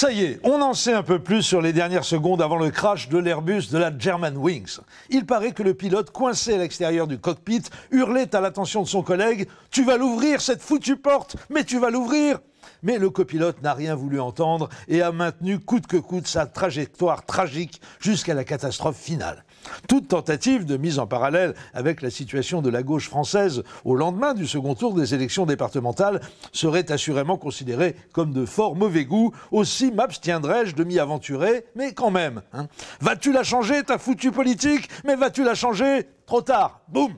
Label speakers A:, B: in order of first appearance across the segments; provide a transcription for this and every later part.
A: Ça y est, on en sait un peu plus sur les dernières secondes avant le crash de l'Airbus de la Germanwings. Il paraît que le pilote, coincé à l'extérieur du cockpit, hurlait à l'attention de son collègue « Tu vas l'ouvrir, cette foutue porte, mais tu vas l'ouvrir !» Mais le copilote n'a rien voulu entendre et a maintenu coûte que coûte sa trajectoire tragique jusqu'à la catastrophe finale. Toute tentative de mise en parallèle avec la situation de la gauche française au lendemain du second tour des élections départementales serait assurément considérée comme de fort mauvais goût. Aussi m'abstiendrais-je de m'y aventurer, mais quand même. Vas-tu la changer, ta foutue politique? Mais vas-tu la changer? Trop tard. Boum.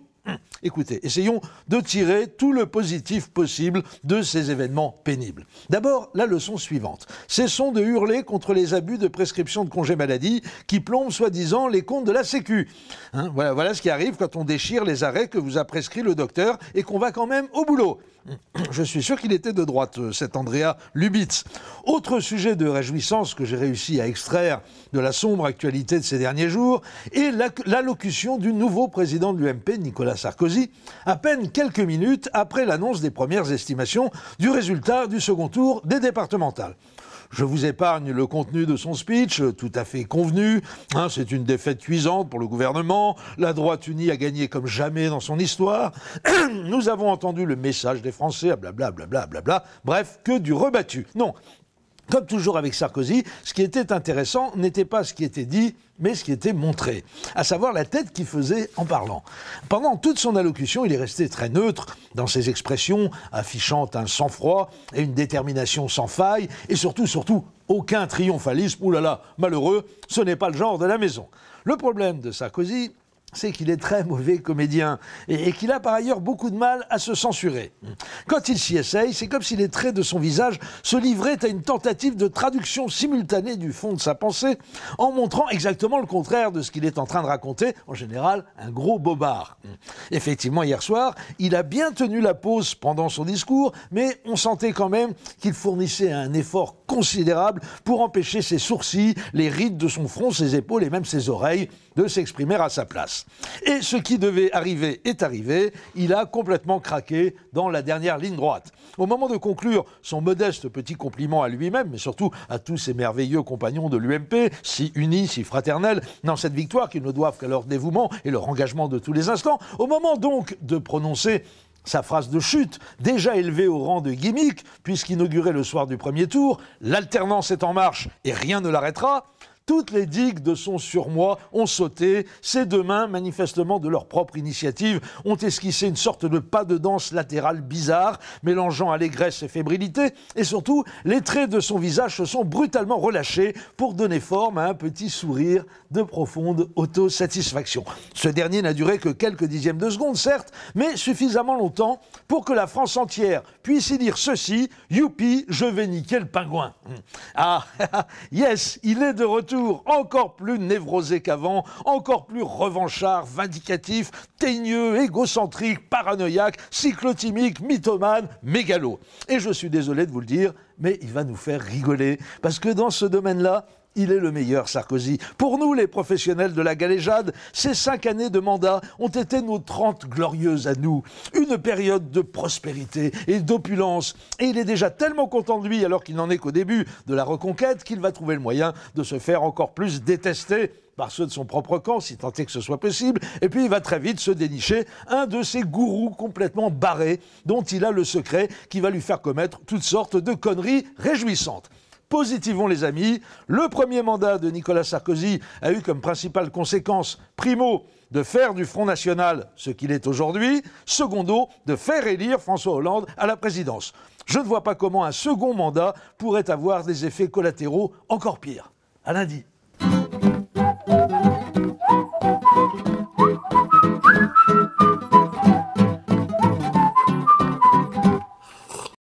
A: Écoutez, essayons de tirer tout le positif possible de ces événements pénibles. D'abord, la leçon suivante. Cessons de hurler contre les abus de prescription de congé maladie qui plombent soi-disant les comptes de la Sécu. Voilà ce qui arrive quand on déchire les arrêts que vous a prescrits le docteur et qu'on va quand même au boulot. Je suis sûr qu'il était de droite, cet Andrea Lubitz. Autre sujet de réjouissance que j'ai réussi à extraire de la sombre actualité de ces derniers jours est l'allocution du nouveau président de l'UMP, Nicolas Sarkozy, à peine quelques minutes après l'annonce des premières estimations du résultat du second tour des départementales. Je vous épargne le contenu de son speech, tout à fait convenu. C'est une défaite cuisante pour le gouvernement. La droite unie a gagné comme jamais dans son histoire. Nous avons entendu le message des Français, blablabla. Bref, que du rebattu. Non. Comme toujours avec Sarkozy, ce qui était intéressant n'était pas ce qui était dit, mais ce qui était montré, à savoir la tête qu'il faisait en parlant. Pendant toute son allocution, il est resté très neutre dans ses expressions, affichant un sang-froid et une détermination sans faille, et surtout, aucun triomphalisme. Ouh là là, malheureux, ce n'est pas le genre de la maison. Le problème de Sarkozy, c'est qu'il est très mauvais comédien et qu'il a par ailleurs beaucoup de mal à se censurer. Quand il s'y essaye, c'est comme si les traits de son visage se livraient à une tentative de traduction simultanée du fond de sa pensée en montrant exactement le contraire de ce qu'il est en train de raconter, en général un gros bobard. Effectivement, hier soir, il a bien tenu la pause pendant son discours, mais on sentait quand même qu'il fournissait un effort considérable pour empêcher ses sourcils, les rides de son front, ses épaules et même ses oreilles de s'exprimer à sa place. Et ce qui devait arriver est arrivé, il a complètement craqué dans la dernière ligne droite. Au moment de conclure son modeste petit compliment à lui-même, mais surtout à tous ses merveilleux compagnons de l'UMP, si unis, si fraternels, dans cette victoire qu'ils ne doivent qu'à leur dévouement et leur engagement de tous les instants, au moment donc de prononcer sa phrase de chute, déjà élevée au rang de gimmick, puisqu'inaugurée le soir du premier tour, l'alternance est en marche et rien ne l'arrêtera, toutes les digues de son surmoi ont sauté. Ses deux mains, manifestement de leur propre initiative, ont esquissé une sorte de pas de danse latérale bizarre, mélangeant allégresse et fébrilité. Et surtout, les traits de son visage se sont brutalement relâchés pour donner forme à un petit sourire de profonde autosatisfaction. Ce dernier n'a duré que quelques dixièmes de seconde, certes, mais suffisamment longtemps pour que la France entière puisse y dire ceci: « Youpi, je vais niquer le pingouin ». Ah, yes, il est de retour. Encore plus névrosé qu'avant, encore plus revanchard, vindicatif, teigneux, égocentrique, paranoïaque, cyclotimique, mythomane, mégalo. Et je suis désolé de vous le dire, mais il va nous faire rigoler, parce que dans ce domaine-là, il est le meilleur, Sarkozy. Pour nous, les professionnels de la galéjade, ces 5 années de mandat ont été nos 30 glorieuses à nous. Une période de prospérité et d'opulence. Et il est déjà tellement content de lui, alors qu'il n'en est qu'au début de la reconquête, qu'il va trouver le moyen de se faire encore plus détester par ceux de son propre camp, si tant est que ce soit possible, et puis il va très vite se dénicher un de ces gourous complètement barrés, dont il a le secret, qui va lui faire commettre toutes sortes de conneries réjouissantes. Positivons les amis, le premier mandat de Nicolas Sarkozy a eu comme principale conséquence, primo, de faire du Front National ce qu'il est aujourd'hui, secondo, de faire élire François Hollande à la présidence. Je ne vois pas comment un second mandat pourrait avoir des effets collatéraux encore pires. À lundi.